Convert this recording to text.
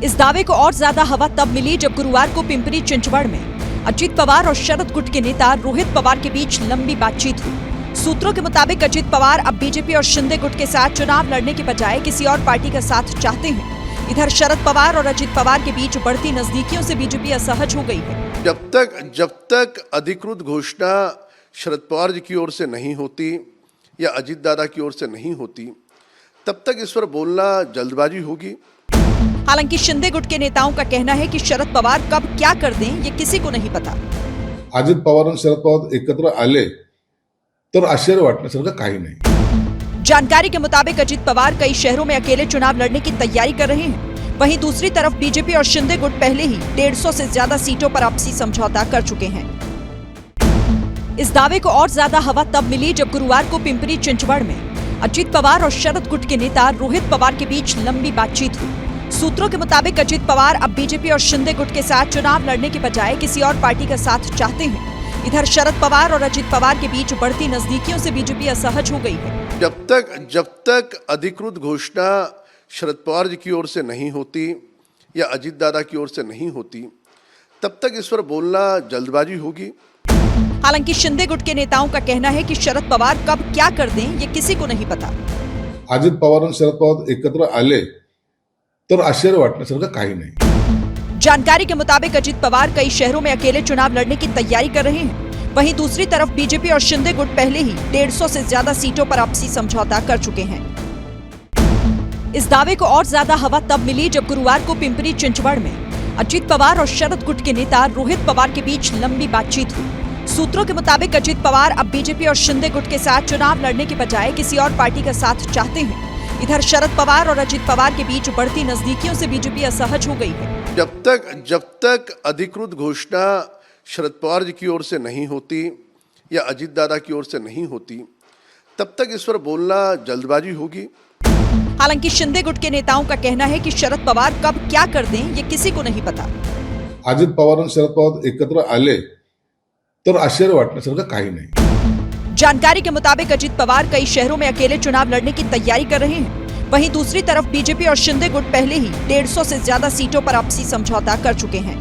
इस दावे को और ज्यादा हवा तब मिली जब गुरुवार को पिंपरी चिंचवड़ में अजित पवार और शरद गुट के नेता रोहित पवार के बीच लंबी बातचीत हुई। सूत्रों के मुताबिक अजित पवार अब बीजेपी और शिंदे गुट के साथ चुनाव लड़ने के बजाय किसी और पार्टी का साथ चाहते हैं। इधर शरद पवार और अजित पवार के बीच बढ़ती नजदीकियों से बीजेपी असहज हो गई है। जब तक अधिकृत घोषणा शरद पवार जी की ओर से नहीं होती या अजित दादा की ओर से नहीं होती, तब तक इस पर बोलना जल्दबाजी होगी। हालांकि शिंदे गुट के नेताओं का कहना है कि शरद पवार कब क्या कर दें ये किसी को नहीं पता। अजित पवार आणि शरद पवार एकत्र आले तर आश्चर्य वाटण्यासारखं काही नाही। जानकारी के मुताबिक अजित पवार कई शहरों में अकेले चुनाव लड़ने की तैयारी कर रहे हैं। वहीं दूसरी तरफ बीजेपी और शिंदे गुट पहले ही 150 से ज्यादा सीटों पर आपसी समझौता कर चुके हैं। इस दावे को और ज्यादा हवा तब मिली जब गुरुवार को पिंपरी चिंचवड़ में अजित पवार और शरद गुट के नेता रोहित पवार के बीच लंबी बातचीत हुई। सूत्रों के मुताबिक अजित पवार अब बीजेपी और शिंदे गुट के साथ चुनाव लड़ने के बजाय किसी और पार्टी का साथ चाहते हैं। इधर शरद पवार और अजित पवार के बीच बढ़ती नजदीकियों से बीजेपी असहज हो गई है। जब तक अधिकृत घोषणा शरद पवार जी की ओर से नहीं होती या अजित दादा की ओर से नहीं होती, तब तक इस पर बोलना जल्दबाजी होगी। हालांकि शिंदे गुट के नेताओं का कहना है कि शरद पवार कब क्या कर दें ये किसी को नहीं पता। अजित पवार आणि शरद पवार एकत्र आले तर आश्चर्य वाटण्यासारखं काही नाही। जानकारी के मुताबिक अजित पवार कई शहरों में अकेले चुनाव लड़ने की तैयारी कर रहे हैं। वहीं दूसरी तरफ बीजेपी और शिंदे गुट पहले ही 150 से ज्यादा सीटों पर आपसी समझौता कर चुके हैं। इस दावे को और ज्यादा हवा तब मिली जब गुरुवार को पिंपरी चिंचवड़ में अजित पवार और शरद गुट के नेता रोहित पवार के बीच लंबी बातचीत हुई। सूत्रों के मुताबिक अजित पवार अब बीजेपी और शिंदे गुट के साथ चुनाव लड़ने के बजाय किसी और पार्टी का साथ चाहते हैं। इधर शरद पवार और अजित पवार के बीच बढ़ती नजदीकियों से बीजेपी असहज हो गई है। जब तक अधिकृत घोषणा शरद पवार जी की ओर से नहीं होती या अजित दादा की ओर से नहीं होती, तब तक इस पर बोलना जल्दबाजी होगी। हालांकि शिंदे गुट के नेताओं का कहना है कि शरद पवार कब क्या कर दें ये किसी को नहीं पता। अजित पवार आणि शरद पवार एकत्र आले तर आश्चर्य वाटण्यासारखं काही नाही। जानकारी के मुताबिक अजित पवार कई शहरों में अकेले चुनाव लड़ने की तैयारी कर रहे हैं। वहीं दूसरी तरफ बीजेपी और शिंदे गुट पहले ही 150 से ज्यादा सीटों पर आपसी समझौता कर चुके हैं।